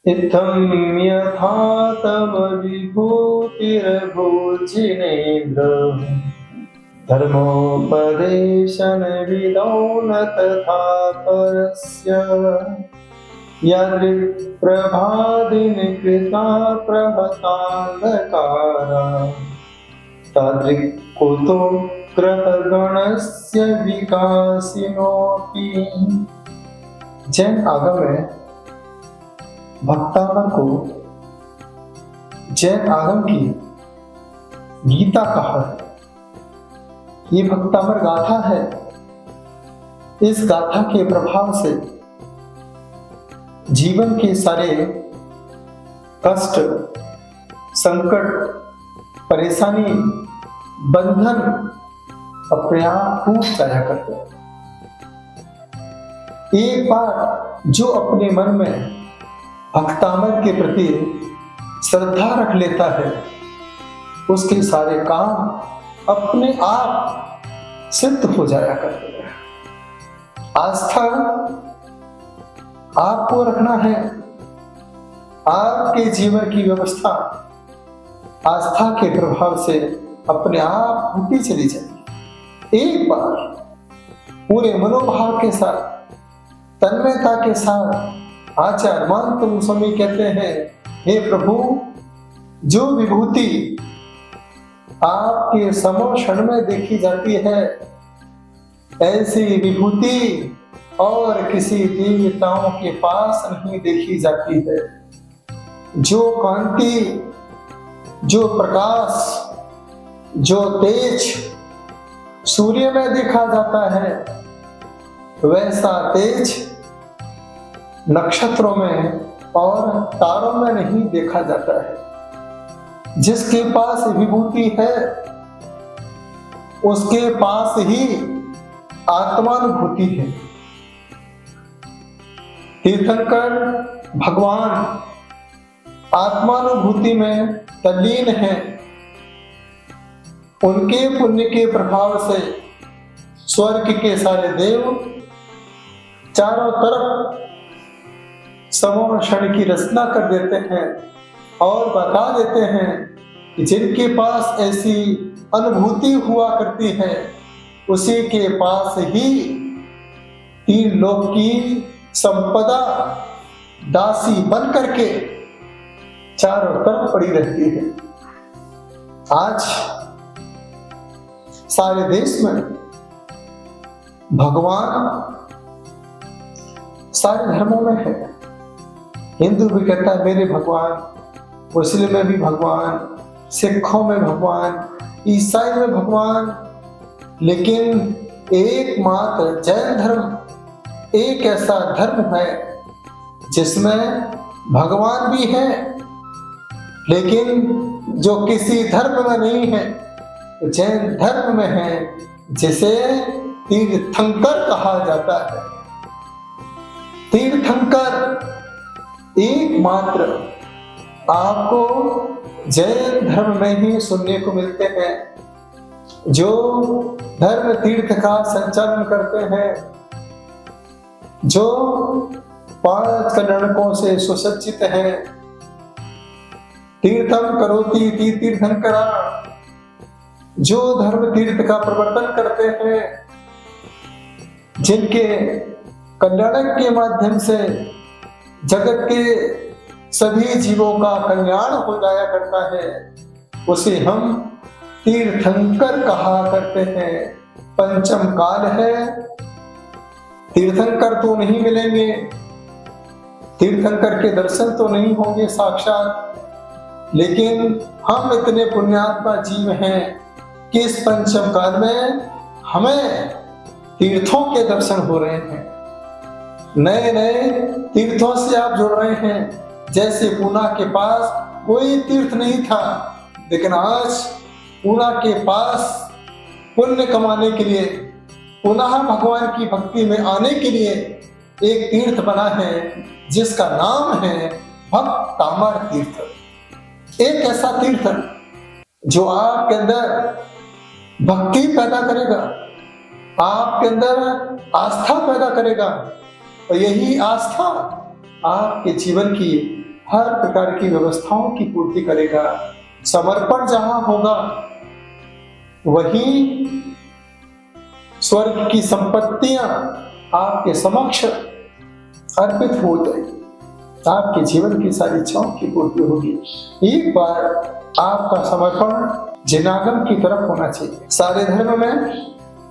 इत्थं यथा तव विभूतिर्भुजिनेन्द्र धर्मोपदेशनविदौ न तथा परस्य यदृक्प्रभादिनिकृता प्रभतान्धकारा तदृक्कुतो ग्रहगणस्य विकासिनोऽपि। जैन आगम में भक्तामर को जैन आगम की गीता कहा है। ये भक्तामर गाथा है। इस गाथा के प्रभाव से जीवन के सारे कष्ट, संकट, परेशानी, बंधन अपने आप टूट जाया करते हैं। एक बार जो अपने मन में भक्तामर के प्रति श्रद्धा रख लेता है, उसके सारे काम अपने आप सिद्ध हो जाया करते हैं। आस्था आपको रखना है। आपके जीवन की व्यवस्था आस्था के प्रभाव से अपने आप होती चली जाएगी। एक बार पूरे मनोभाव के साथ, तन्मयता के साथ आचार्य महंत स्वामी कहते हैं, हे प्रभु, जो विभूति आपके समक्षण में देखी जाती है, ऐसी विभूति और किसी देवताओं के पास नहीं देखी जाती है। जो कांति, जो प्रकाश, जो तेज सूर्य में देखा जाता है, वैसा तेज नक्षत्रों में और तारों में नहीं देखा जाता है। जिसके पास विभूति है, उसके पास ही आत्मानुभूति है। तीर्थंकर भगवान आत्मानुभूति में तल्लीन है। उनके पुण्य के प्रभाव से स्वर्ग के सारे देव चारों तरफ समोषण की रचना कर देते हैं और बता देते हैं कि जिनके पास ऐसी अनुभूति हुआ करती है, उसी के पास ही तीन लोक की संपदा दासी बन करके चारों तरफ पड़ी रहती है। आज सारे देश में भगवान सारे धर्मों में है। हिंदू भी कहता है मेरे भगवान, मुस्लिम में भी भगवान, सिखों में भगवान, ईसाई में भगवान, लेकिन एकमात्र जैन धर्म एक ऐसा धर्म है जिसमें भगवान भी है, लेकिन जो किसी धर्म में नहीं है, जैन धर्म में है, जिसे तीर्थंकर कहा जाता है। तीर्थंकर एकमात्र आपको जैन धर्म में ही सुनने को मिलते हैं, जो धर्म तीर्थ का संचालन करते हैं, जो 5 कल्याणकों से सुसज्जित हैं। तीर्थम करोति तीर्थंकरा, जो धर्म तीर्थ का प्रवर्तन करते हैं, जिनके कल्याणक के माध्यम से जगत के सभी जीवों का कल्याण हो जाया करता है, उसे हम तीर्थंकर कहा करते हैं। पंचम काल है, तीर्थंकर तो नहीं मिलेंगे, तीर्थंकर के दर्शन तो नहीं होंगे साक्षात, लेकिन हम इतने पुण्यात्मा जीव हैं कि इस पंचम काल में हमें तीर्थों के दर्शन हो रहे हैं। नए नए तीर्थों से आप जुड़ रहे हैं। जैसे पूना के पास कोई तीर्थ नहीं था, लेकिन आज पूना के पास पुण्य कमाने के लिए, पुनः भगवान की भक्ति में आने के लिए एक तीर्थ बना है, जिसका नाम है भक्तामर तीर्थ। एक ऐसा तीर्थ जो आपके अंदर भक्ति पैदा करेगा, आपके अंदर आस्था पैदा करेगा, और यही आस्था आपके जीवन की हर प्रकार की व्यवस्थाओं की पूर्ति करेगा। समर्पण जहां होगा वहीं स्वर्ग की संपत्तियां आपके समक्ष अर्पित हो जाएगी, आपके जीवन की सारी इच्छाओं की पूर्ति होगी। एक बार आपका समर्पण जनागम की तरफ होना चाहिए। सारे धर्म में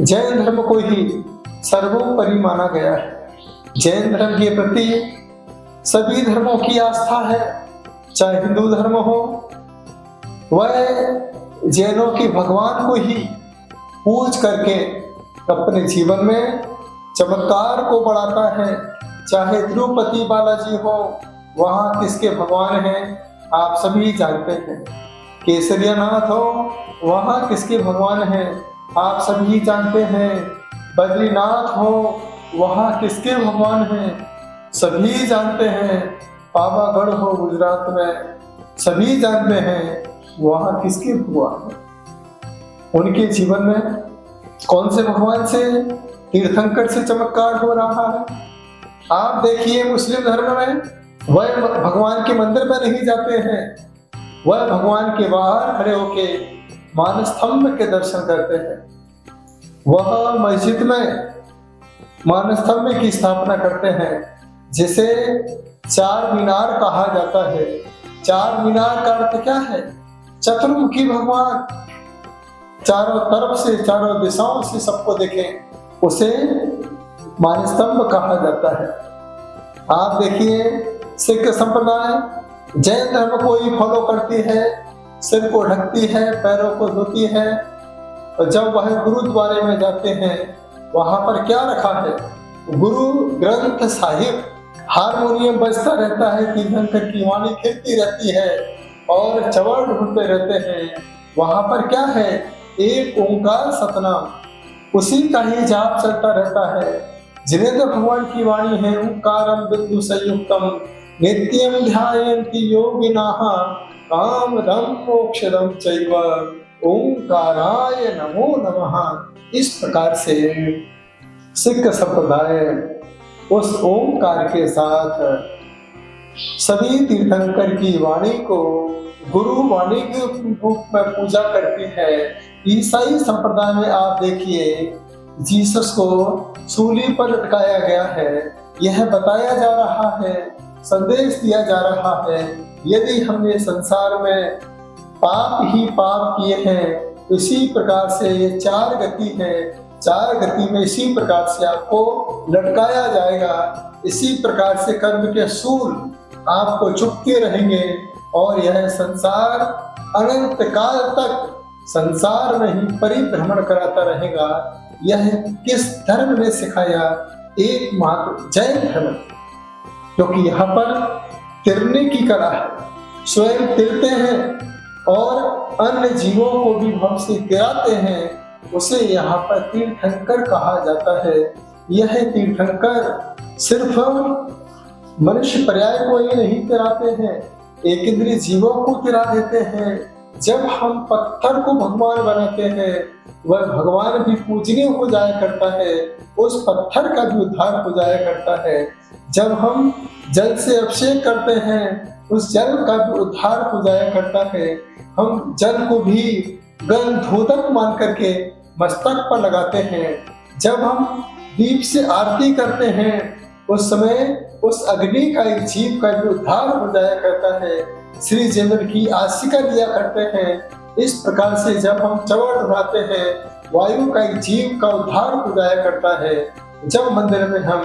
जैन धर्म को ही सर्वोपरि माना गया है। जैन धर्म के प्रति सभी धर्मों की आस्था है, चाहे हिंदू धर्म हो, वह जैनों के भगवान को ही पूज करके अपने जीवन में चमत्कार को बढ़ाता है। चाहे तिरुपति बालाजी हो, वहाँ किसके भगवान हैं आप सभी जानते हैं। केसरियानाथ हो, वहाँ किसके भगवान हैं आप सभी जानते हैं। बद्रीनाथ हो, वहाँ किसके भगवान हैं सभी जानते हैं। पावागढ़ हो गुजरात में, सभी जानते हैं वहाँ किसके भगवान हैं। उनके जीवन में कौन से भगवान से, तीर्थंकर से चमत्कार हो रहा है। आप देखिए मुस्लिम धर्म में वह भगवान के मंदिर में नहीं जाते हैं, वह भगवान के बाहर खड़े होके मानस्तंभ के दर्शन करते हैं। वह मस्जिद में मानस्तंभ की स्थापना करते हैं, जिसे चार मीनार कहा जाता है। चार मीनार का अर्थ क्या है? चतुर्मुखी भगवान, चारों तरफ से, चारों दिशाओं से सबको देखें, उसे मानस्तंभ कहा जाता है। आप देखिए सिख संप्रदाय जैन धर्म को ही फॉलो करती है, सिर को ढकती है, पैरों को धोती है, और जब वह गुरुद्वारे में जाते हैं वहां पर क्या रखा है? गुरु ग्रंथ साहिब। हारमोनियम बजता रहता है, तीर्थंकर की वाणी खिलती रहती है और चवड़ ढूंढते रहते हैं। वहां पर क्या है? एक ओंकार सतनाम, उसी का ही जाप चलता रहता है। जिनेंद्र भगवान की वाणी है, ओंकारम बिंदु संयुक्तम नित्यम ध्यायन्ति योगिनाः कामदं मोक्षदं चैव ओंकाराय नमो नमः। इस प्रकार से सिख संप्रदाय उस ओंकार के साथ सभी तीर्थंकर की वाणी को गुरु वाणी के रूप में पूजा करती है। ईसाई संप्रदाय में आप देखिए जीसस को सूली पर लटकाया गया है। यह बताया जा रहा है, संदेश दिया जा रहा है, यदि हमने संसार में पाप ही पाप किए हैं, इसी प्रकार से ये चार गति है, चार गति में इसी प्रकार से आपको लटकाया जाएगा। इसी प्रकार से कर्म के सूल आपको चुपके रहेंगे और यह संसार अनंत काल तक संसार में ही परिभ्रमण कराता रहेगा। यह किस धर्म ने सिखाया? एकमात्र जैन धर्म, क्योंकि यहाँ पर तिरने की कला है। स्वयं तिरते हैं और अन्य जीवों को भी भव से तिराते हैं, उसे यहाँ पर तीर्थंकर कहा जाता है। यह तीर्थंकर सिर्फ मनुष्य पर्याय को ही नहीं तिराते हैं, एक इंद्रिय जीवों को तिरा देते हैं। जब हम पत्थर को भगवान बनाते हैं, वह भगवान भी पूजनीय हो जाया करता है, उस पत्थर का भी उद्धार हो जाया करता है। जब हम जल से अभिषेक करते हैं, उस जल का भी उद्धार हो जाया करता है। हम जल को भी गंधोदक मान करके मस्तक पर लगाते हैं। जब हम दीप से आरती करते हैं, उस समय उस अग्नि का एक जीव का भी उद्धार हो जाया करता है। श्री जंगल की आशिका दिया करते हैं। इस प्रकार से जब हम चवड़ उड़ाते हैं, वायु का एक जीव का उद्धार हो जाया करता है। जब मंदिर में हम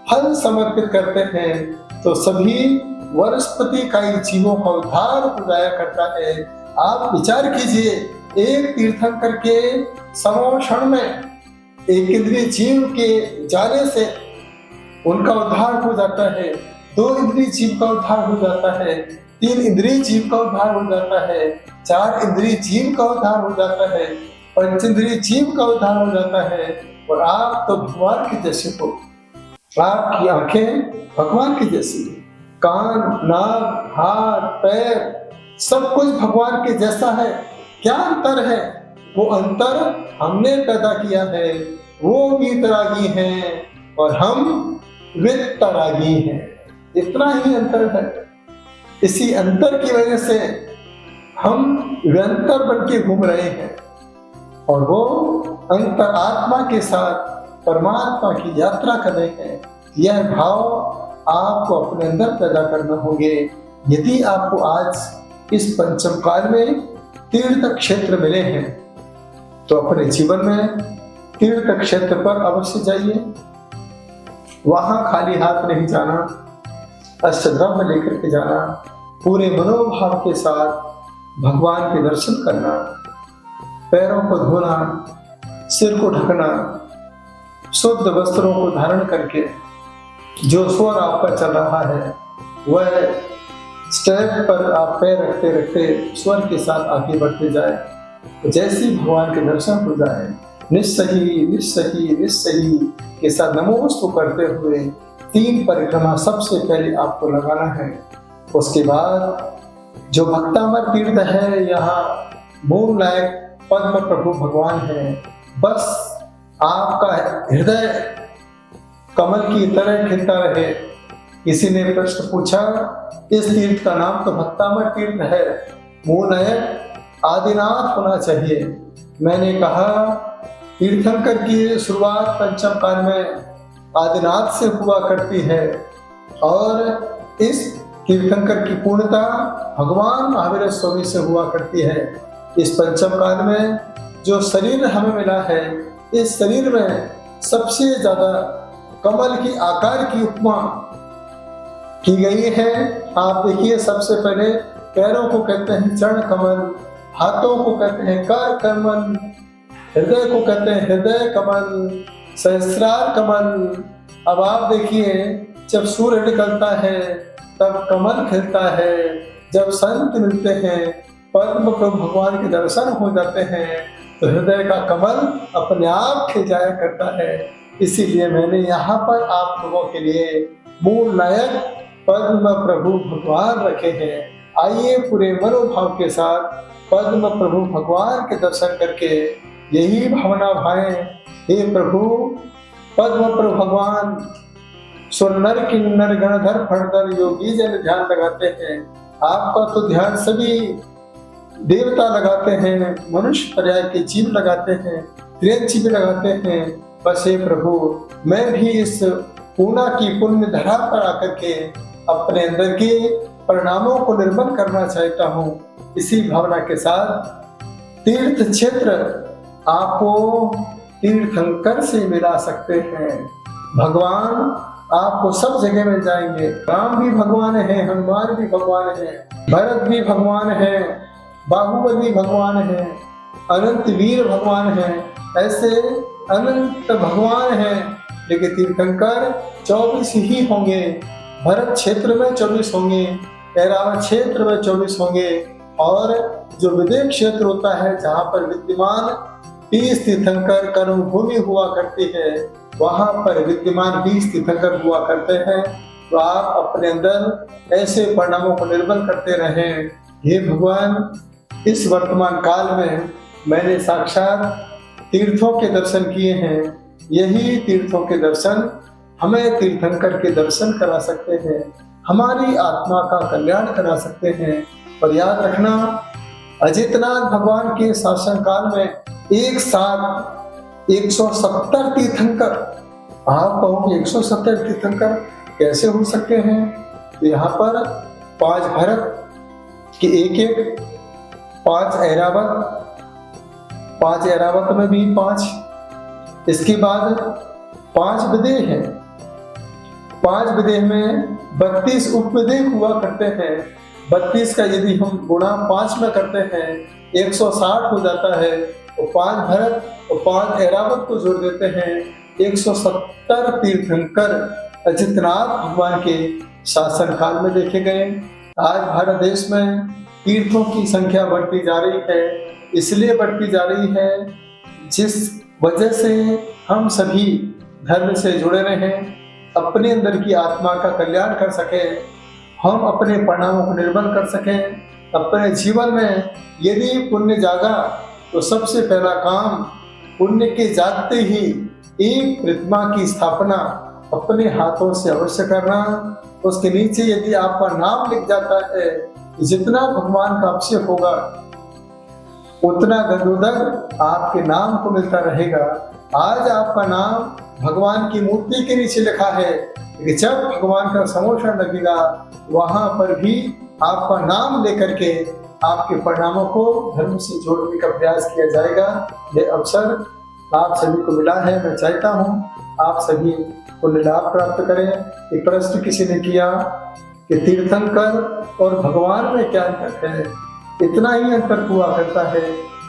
फल समर्पित करते हैं, तो सभी वनस्पति का एक जीवों का उद्धार हो जाया करता है। आप विचार कीजिए, एक तीर्थंकर के समोषण में एक इंद्रिय जीव के जाने से उनका उद्धार हो जाता है, दो इंद्रिय जीव का उद्धार हो जाता है, तीन इंद्रिय जीव का उद्धार हो जाता है, चार इंद्रिय जीव का उद्धार हो जाता है, पंच इंद्रिय जीव का उद्धार हो जाता है। और आप तो भगवान के जैसे हो, आपकी आंखें भगवान की जैसी, कान, नाक, हाथ, पैर सब कुछ भगवान के जैसा है। क्या अंतर है? वो अंतर हमने पैदा किया है। वो वीतरागी हैं और हम वितरागी हैं, इतना ही अंतर है। इसी अंतर की वजह से हम व्यंतर बन के घूम रहे हैं, और वो अंतरात्मा के साथ परमात्मा की यात्रा कर रहे हैं। यह भाव आपको अपने अंदर पैदा करना होंगे। यदि आपको आज इस पंचम काल में तीर्थ क्षेत्र मिले हैं तो अपने जीवन में तीर्थ क्षेत्र पर अवश्य जाइए। वहां खाली हाथ नहीं जाना, अष्टद्रव्य लेकर के जाना, पूरे मनोभाव के साथ भगवान के दर्शन करना, पैरों को धोना, सिर को ढकना, शुद्ध वस्त्रों को धारण करके जो स्वर आपका चल रहा है वह स्टेप पर आप पैर रखते रखते स्वर के साथ आगे बढ़ते जाए। तो जैसे ही भगवान के दर्शन हो जाए, निस्सही निस्सही निस्सही के साथ नमोस्तु करते हुए 3 परिक्रमा सबसे पहले आपको लगाना है। उसके बाद जो भक्तामर तीर्थ है, यहाँ मूल नायक पद्म प्रभु भगवान है। बस आपका हृदय कमल की तरह खिलता रहे। किसी ने प्रश्न पूछा, इस तीर्थ का नाम तो भक्तामर तीर्थ है, मूल नायक आदिनाथ होना चाहिए। मैंने कहा तीर्थंकर की शुरुआत पंचम काल में आदिनाथ से हुआ करती है, और इस तीर्थंकर की पूर्णता भगवान महावीर स्वामी से हुआ करती है। इस पंचम काल में जो शरीर हमें मिला है, इस शरीर में सबसे ज्यादा कमल की आकार की उपमा की गई है। आप देखिए, सबसे पहले पैरों को कहते हैं चरण कमल, हाथों को कहते हैं कर कमल, हृदय को कहते हैं हृदय कमल, सहस्रार कमल। अब आप देखिए, जब सूर्य निकलता है तब कमल खिलता है। जब संत मिलते हैं, पद्म प्रभु भगवान के दर्शन हो जाते हैं, तो हृदय का कमल अपने आप खिल जाया करता है। इसीलिए मैंने यहाँ पर आप लोगों के लिए मूल नायक पद्म प्रभु भगवान रखे हैं। आइए पूरे मनोभाव के साथ पद्म प्रभु भगवान के दर्शन करके यही भावना भाएं, हे प्रभु पद्म प्रभु भगवान, सुरनर किन्नर गणधर फणधर योगी जन ध्यान लगाते हैं। आपका तो ध्यान सभी देवता लगाते हैं, मनुष्य पर्याय के जीव लगाते हैं, त्रियंची भी लगाते हैं। बस हे प्रभु, मैं भी इस पूना की पुण्य धरा पर आकर के अपने अंदर के परिणामों को निर्मल करना चाहता हूँ। इसी भावना के साथ तीर्थ क्षेत्र आपको तीर्थंकर से मिला सकते हैं। भगवान आपको सब जगह मिल जाएंगे। राम भी भगवान है, हनुमान भी भगवान है, भरत भी भगवान है, बाहुबली भगवान है, अनंत वीर भगवान है, ऐसे अनंत भगवान हैं। लेकिन तीर्थंकर 24 ही होंगे। भरत क्षेत्र में 24 होंगे, ऐरावत क्षेत्र में 24 होंगे, और जो विदेश क्षेत्र होता है जहाँ पर विद्यमान 30 तीर्थंकर कर्म भूमि हुआ करती है, वहाँ पर विद्यमान 20 तीर्थंकर हुआ करते हैं। तो आप अपने अंदर ऐसे परिणामों को निर्मल करते रहें। हे भगवान, इस वर्तमान काल में मैंने साक्षात तीर्थों के दर्शन किए हैं। यही तीर्थों के दर्शन हमें तीर्थंकर के दर्शन करा सकते हैं, हमारी आत्मा का कल्याण करा सकते हैं। और याद रखना, अजितनाथ भगवान के शासन काल में एक साथ 170 तीर्थंकर, आप कहोगे 170 तीर्थंकर कैसे हो सकते हैं? तो यहाँ पर 5 भरत के एक 5 ऐरावत, 5 ऐरावत में भी 5, इसके बाद 5 विदेह हैं। 5 विदेह में 32 उपविदेह हुआ करते हैं। 32 का यदि हम गुणा 5 में करते हैं 160 हो जाता है। तो 5 भरत और 5 ऐरावत को जोड़ देते हैं, 170 तीर्थंकर अजितनाथ भगवान के शासन काल में देखे गए। आज भारत देश में तीर्थों की संख्या बढ़ती जा रही है, इसलिए बढ़ती जा रही है जिस वजह से हम सभी धर्म से जुड़े रहें, अपने अंदर की आत्मा का कल्याण कर सकें, हम अपने परिणामों को निर्मल कर सकें। अपने जीवन में यदि पुण्य जागा तो सबसे पहला काम पुण्य के जागते ही एक प्रतिमा की स्थापना अपने हाथों से अवश्य करना। उसके नीचे यदि आपका नाम लिख जाता है, जितना भगवान का अभिषेक होगा उतना गदोदक आपके नाम को मिलता रहेगा। आज आपका नाम भगवान की मूर्ति के नीचे लिखा है, कि जब भगवान का समोषण लगेगा वहां पर भी आपका नाम लेकर के आपके परिणामों को धर्म से जोड़ने का प्रयास किया जाएगा। ये अवसर आप सभी को मिला है। मैं चाहता हूँ आप सभी पुण्य लाभ प्राप्त करें। एक प्रश्न किसी ने किया कि तीर्थंकर और भगवान में क्या अंतर है? इतना ही अंतर हुआ करता है,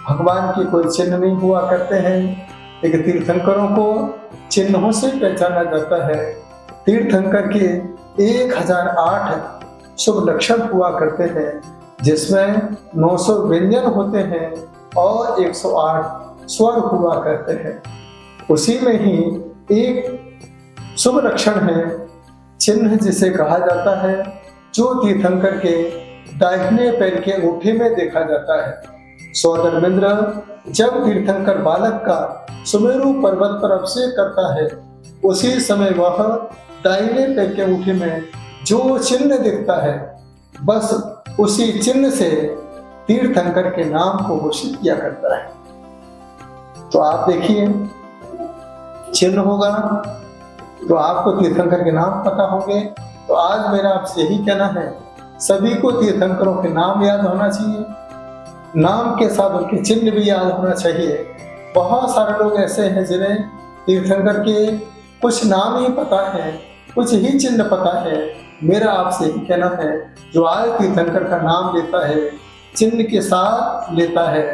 भगवान के कोई चिन्ह नहीं हुआ करते हैं, लेकिन तीर्थंकरों को चिन्हों से पहचाना जाता है। तीर्थंकर के 1008 शुभ लक्षण हुआ करते हैं, जिसमें 900 व्यंजन होते हैं और 108 स्वर हुआ करते हैं। उसी में ही एक शुभ लक्षण है, चिन्ह जिसे कहा जाता है, जो तीर्थंकर के दाहिने पैर के अंगूठे में देखा जाता है। सौधर्मेंद्र जब तीर्थंकर बालक का सुमेरु पर्वत पर अभिषेक करता है, उसी समय वह दाहिने पैर के अंगूठे में जो चिन्ह दिखता है, बस उसी चिन्ह से तीर्थंकर के नाम को घोषित किया करता है। तो आप देखिए, चिन्ह होगा तो आपको तीर्थंकर के नाम पता होंगे। तो आज मेरा आपसे यही कहना है, सभी को तीर्थंकरों के नाम याद होना चाहिए, नाम के साथ उनके चिन्ह भी याद होना चाहिए। बहुत सारे लोग ऐसे हैं जिन्हें तीर्थंकर के कुछ नाम ही पता है, कुछ ही चिन्ह पता है। मेरा आपसे यही कहना है, जो आज तीर्थंकर का नाम लेता है, चिन्ह के साथ लेता है,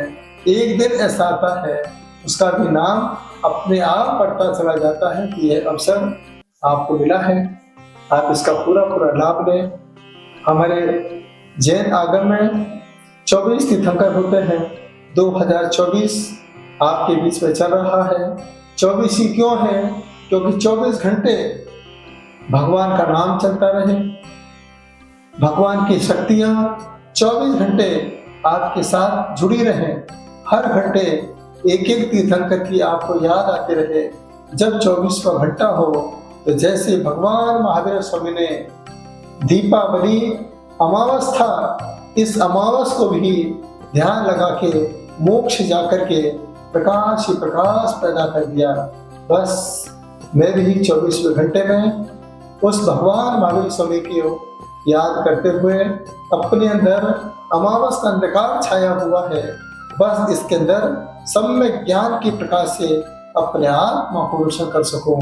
एक दिन ऐसा आता है उसका भी नाम अपने आप पढ़ता चला जाता है कि यह अवसर आपको मिला है। आप इसका पूरा लाभ लें। हमारे जैन आगम में 24 तीर्थंकर होते हैं। 2024 आपके बीच में चल रहा है। 24 ही क्यों है? क्योंकि 24 घंटे भगवान का नाम चलता रहे, भगवान की शक्तियां 24 घंटे आपके साथ जुड़ी रहें। हर घंटे एक एक तीर्थंकर की आपको याद आती रहे। जब 24वां घंटा हो तो जैसे भगवान महावीर स्वामी ने दीपावली अमावस था, इस अमावस को भी ध्यान लगा के मोक्ष जाकर के प्रकाश ही प्रकाश पैदा कर दिया। बस मैं भी 24वें घंटे में उस भगवान महावीर स्वामी की याद करते हुए अपने अंदर अमावस का अंधकार छाया हुआ है, बस इसके अंदर सम्यक ज्ञान की प्रकाश से अपने आत्मा को रोशन कर सकूं।